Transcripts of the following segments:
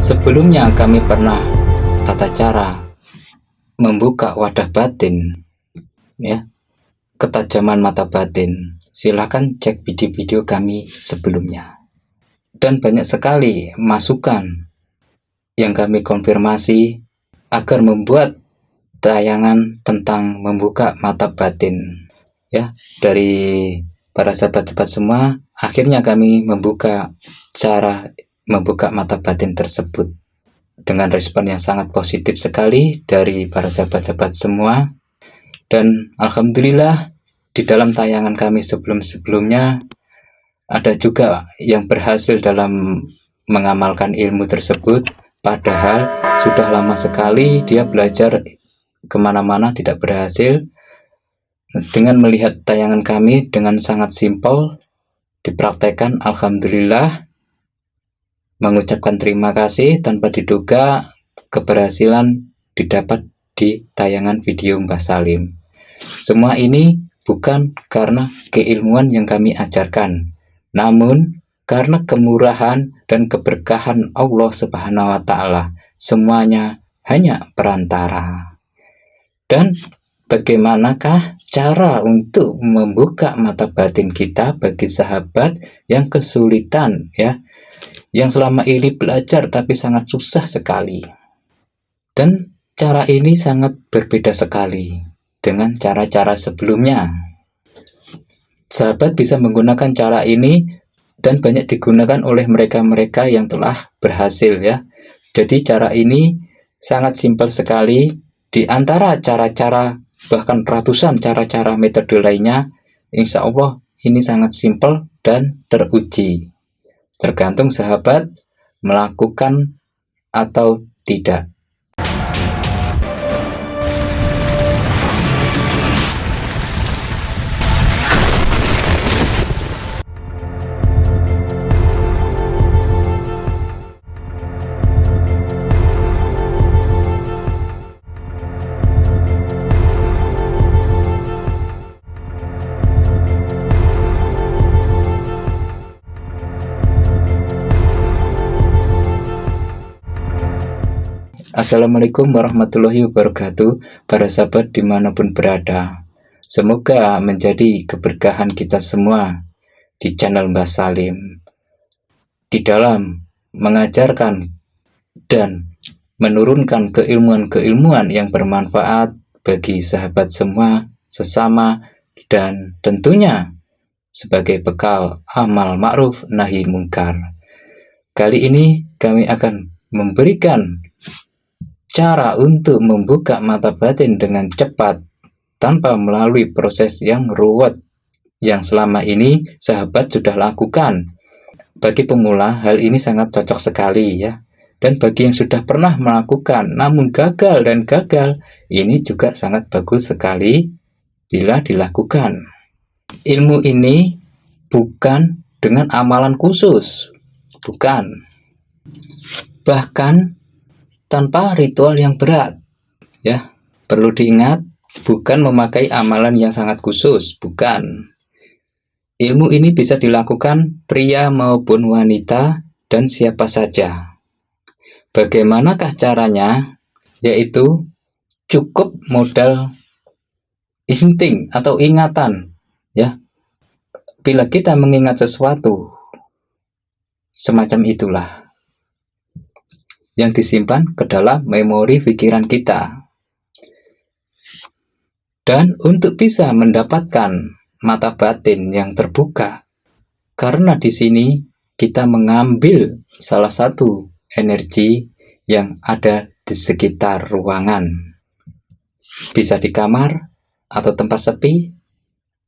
Sebelumnya kami pernah tata cara membuka wadah batin, ya, ketajaman mata batin. Silahkan cek video-video kami sebelumnya. Dan banyak sekali masukan yang kami konfirmasi agar membuat tayangan tentang membuka mata batin, ya, dari para sahabat-sahabat semua. Akhirnya kami membuka cara membuka mata batin tersebut dengan respon yang sangat positif sekali dari para sahabat-sahabat semua. Dan alhamdulillah di dalam tayangan kami sebelum-sebelumnya ada juga yang berhasil dalam mengamalkan ilmu tersebut, padahal sudah lama sekali dia belajar kemana-mana tidak berhasil. Dengan melihat tayangan kami dengan sangat simpel dipraktekkan, alhamdulillah, mengucapkan terima kasih tanpa diduga keberhasilan didapat di tayangan video Mbah Salim. Semua ini bukan karena keilmuan yang kami ajarkan, namun karena kemurahan dan keberkahan Allah Subhanahu wa Ta'ala. Semuanya hanya perantara. Dan bagaimanakah cara untuk membuka mata batin kita bagi sahabat yang kesulitan, ya, yang selama ini belajar tapi sangat susah sekali? Dan cara ini sangat berbeda sekali dengan cara-cara sebelumnya. Sahabat bisa menggunakan cara ini dan banyak digunakan oleh mereka-mereka yang telah berhasil, ya. Jadi cara ini sangat simpel sekali. Di antara cara-cara, bahkan ratusan cara-cara metode lainnya, insya Allah ini sangat simpel dan teruji. Tergantung sahabat melakukan atau tidak. Assalamualaikum warahmatullahi wabarakatuh, para sahabat dimanapun berada. Semoga menjadi keberkahan kita semua di channel Mbah Salim di dalam mengajarkan dan menurunkan keilmuan-keilmuan yang bermanfaat bagi sahabat semua sesama, dan tentunya sebagai bekal amal ma'ruf nahi mungkar. Kali ini kami akan memberikan cara untuk membuka mata batin dengan cepat tanpa melalui proses yang ruwet yang selama ini sahabat sudah lakukan. Bagi pemula hal ini sangat cocok sekali, ya. Dan bagi yang sudah pernah melakukan namun gagal, ini juga sangat bagus sekali bila dilakukan. Ilmu ini bukan dengan amalan khusus, bukan. Bahkan tanpa ritual yang berat, ya. Perlu diingat, bukan memakai amalan yang sangat khusus, bukan. Ilmu ini bisa dilakukan pria maupun wanita dan siapa saja. Bagaimanakah caranya? Yaitu cukup modal insting atau ingatan, ya. Bila kita mengingat sesuatu semacam itulah yang disimpan ke dalam memori pikiran kita. Dan untuk bisa mendapatkan mata batin yang terbuka, karena di sini kita mengambil salah satu energi yang ada di sekitar ruangan. Bisa di kamar atau tempat sepi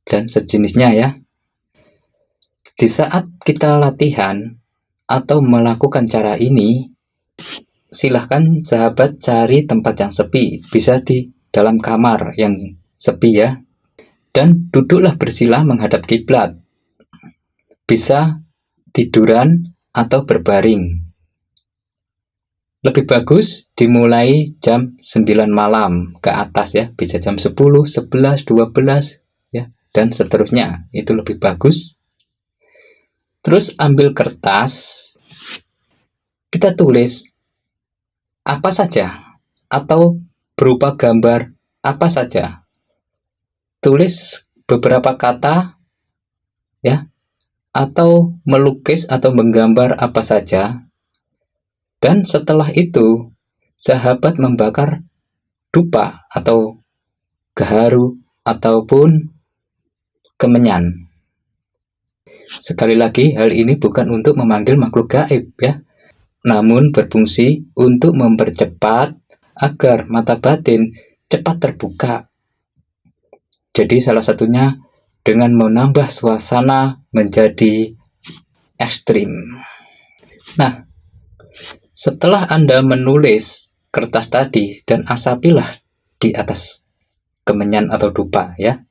dan sejenisnya, ya. Di saat kita latihan atau melakukan cara ini, silahkan sahabat cari tempat yang sepi, bisa di dalam kamar yang sepi, ya, dan duduklah bersila menghadap kiblat. Bisa tiduran atau berbaring. Lebih bagus dimulai jam 9 malam ke atas, ya, bisa jam 10, 11, 12, ya, dan seterusnya. Itu lebih bagus. Terus ambil kertas, kita tulis apa saja atau berupa gambar apa saja. Tulis beberapa kata ya, atau melukis atau menggambar apa saja. Dan setelah itu sahabat membakar dupa atau gaharu ataupun kemenyan. Sekali lagi, hal ini bukan untuk memanggil makhluk gaib ya, namun berfungsi untuk mempercepat agar mata batin cepat terbuka. Jadi salah satunya dengan menambah suasana menjadi ekstrim. Nah, setelah Anda menulis kertas tadi dan asapilah di atas kemenyan atau dupa ya.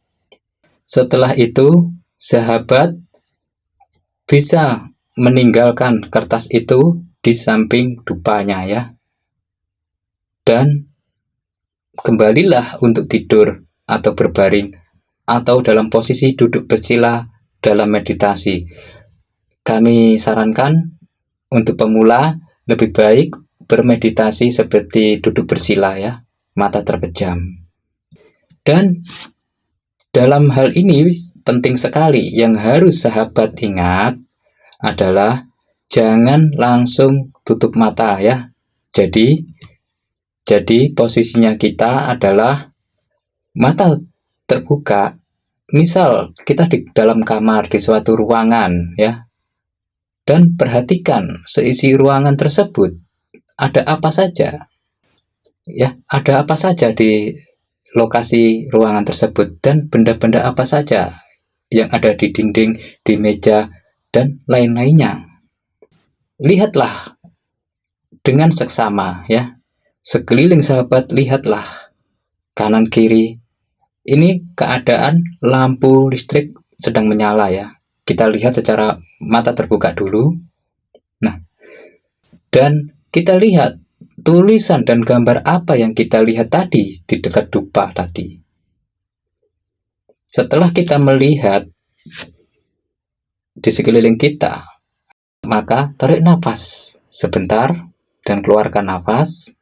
Setelah itu, sahabat bisa meninggalkan kertas itu di samping dupanya ya. Dan kembalilah untuk tidur atau berbaring atau dalam posisi duduk bersila dalam meditasi. Kami sarankan untuk pemula lebih baik bermeditasi seperti duduk bersila ya, mata terpejam. Dan dalam hal ini penting sekali yang harus sahabat ingat adalah jangan langsung tutup mata ya. Jadi posisinya kita adalah mata terbuka. Misal kita di dalam kamar di suatu ruangan ya. Dan perhatikan seisi ruangan tersebut ada apa saja. Ya, ada apa saja di lokasi ruangan tersebut dan benda-benda apa saja yang ada di dinding, di meja dan lain-lainnya. Lihatlah dengan seksama ya. Sekeliling sahabat lihatlah kanan kiri. Ini keadaan lampu listrik sedang menyala ya. Kita lihat secara mata terbuka dulu. Nah, dan kita lihat tulisan dan gambar apa yang kita lihat tadi di dekat dupa tadi. Setelah kita melihat di sekeliling kita, maka tarik nafas sebentar dan keluarkan nafas.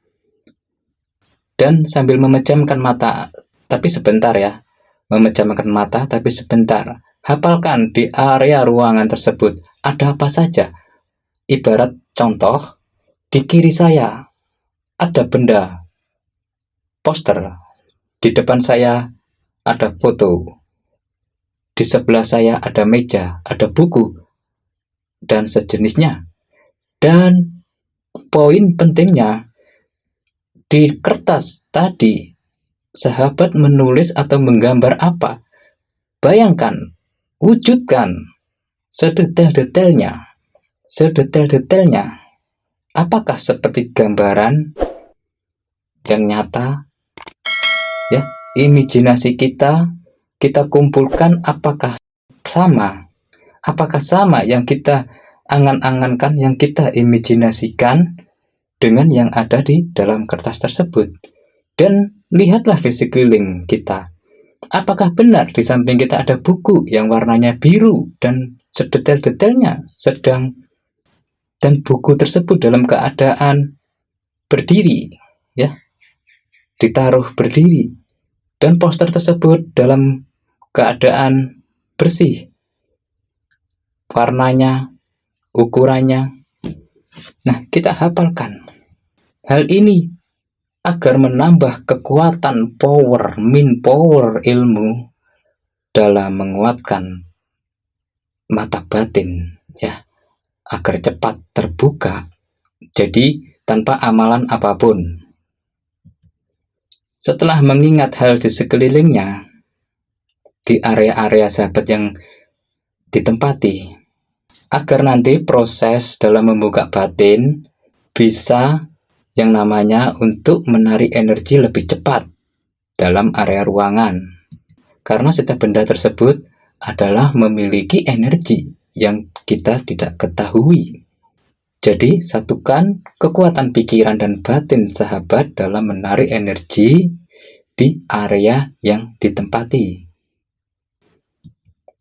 Dan sambil memejamkan mata, tapi sebentar ya. Memejamkan mata tapi sebentar. Hafalkan di area ruangan tersebut ada apa saja. Ibarat contoh, di kiri saya ada benda poster, di depan saya ada foto, di sebelah saya ada meja, ada buku dan sejenisnya. Dan poin pentingnya di kertas tadi sahabat menulis atau menggambar apa. Bayangkan, wujudkan sedetail-detailnya. Apakah seperti gambaran yang nyata ya, imajinasi kita kumpulkan apakah sama yang kita angan-angankan, yang kita imajinasikan dengan yang ada di dalam kertas tersebut. Dan lihatlah di sekeliling kita, apakah benar di samping kita ada buku yang warnanya biru dan sedetail-detailnya dan buku tersebut dalam keadaan berdiri ya, ditaruh berdiri, dan poster tersebut dalam keadaan bersih, warnanya, ukurannya. Nah, kita hafalkan hal ini agar menambah kekuatan power ilmu dalam menguatkan mata batin ya, agar cepat terbuka. Jadi tanpa amalan apapun. Setelah mengingat hal di sekelilingnya, di area-area sahabat yang ditempati, agar nanti proses dalam membuka batin bisa yang namanya untuk menarik energi lebih cepat dalam area ruangan. Karena setiap benda tersebut adalah memiliki energi yang kita tidak ketahui. Jadi satukan kekuatan pikiran dan batin sahabat dalam menarik energi di area yang ditempati.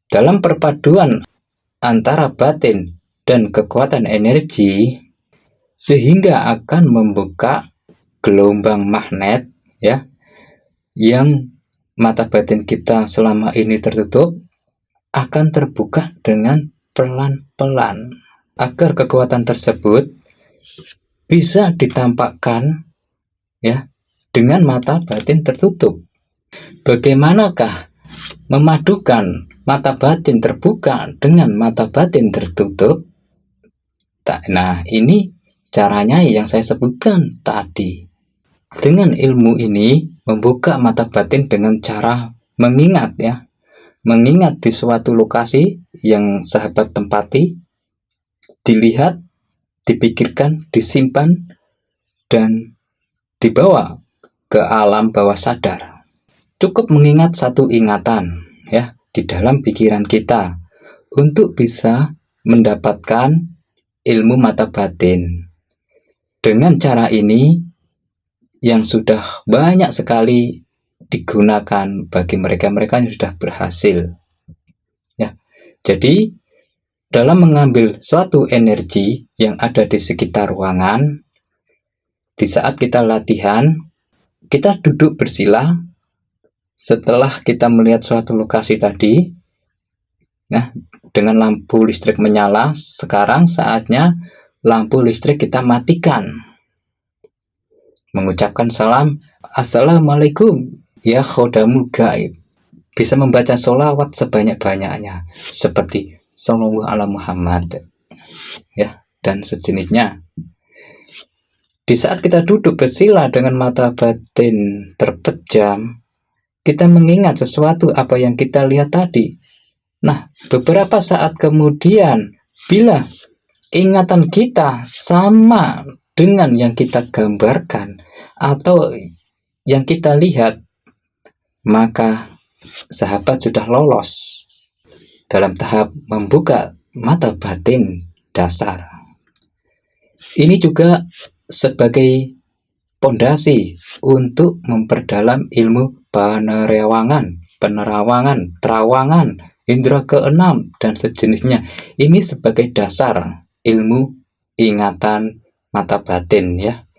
Dalam perpaduan antara batin dan kekuatan energi, sehingga akan membuka gelombang magnet ya, yang mata batin kita selama ini tertutup akan terbuka dengan pelan-pelan, agar kekuatan tersebut bisa ditampakkan ya dengan mata batin tertutup. Bagaimanakah memadukan mata batin terbuka dengan mata batin tertutup? Nah, ini caranya yang saya sebutkan tadi. Dengan ilmu ini membuka mata batin dengan cara mengingat ya. Mengingat di suatu lokasi yang sahabat tempati, dilihat, dipikirkan, disimpan, dan dibawa ke alam bawah sadar. Cukup mengingat satu ingatan ya di dalam pikiran kita untuk bisa mendapatkan ilmu mata batin. Dengan cara ini yang sudah banyak sekali digunakan bagi mereka-mereka yang sudah berhasil. Ya. Jadi dalam mengambil suatu energi yang ada di sekitar ruangan, di saat kita latihan, kita duduk bersila. Setelah kita melihat suatu lokasi tadi, nah, dengan lampu listrik menyala, sekarang saatnya lampu listrik kita matikan. Mengucapkan salam, Assalamualaikum ya khodamul gaib. Bisa membaca sholawat sebanyak-banyaknya, seperti Sallallahu ala Muhammad ya, dan sejenisnya. Di saat kita duduk bersila dengan mata batin terpejam, kita mengingat sesuatu apa yang kita lihat tadi. Nah, beberapa saat kemudian, bila ingatan kita sama dengan yang kita gambarkan atau yang kita lihat, maka sahabat sudah lolos dalam tahap membuka mata batin dasar. Ini juga sebagai pondasi untuk memperdalam ilmu penerawangan, terawangan, indera keenam, dan sejenisnya. Ini sebagai dasar ilmu ingatan mata batin ya.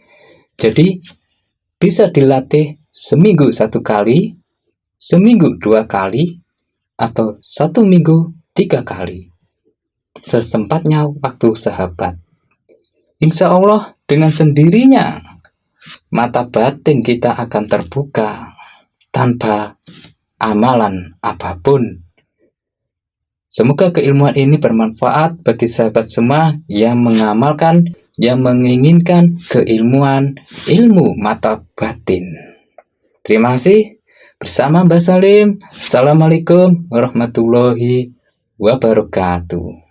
Jadi bisa dilatih seminggu 1 kali, seminggu 2 kali, atau 1 minggu 3 kali. Sesempatnya waktu sahabat. Insya Allah dengan sendirinya mata batin kita akan terbuka tanpa amalan apapun. Semoga keilmuan ini bermanfaat bagi sahabat semua yang mengamalkan, yang menginginkan keilmuan ilmu mata batin. Terima kasih. Bersama Mbah Salim. Assalamualaikum warahmatullahi wabarakatuh.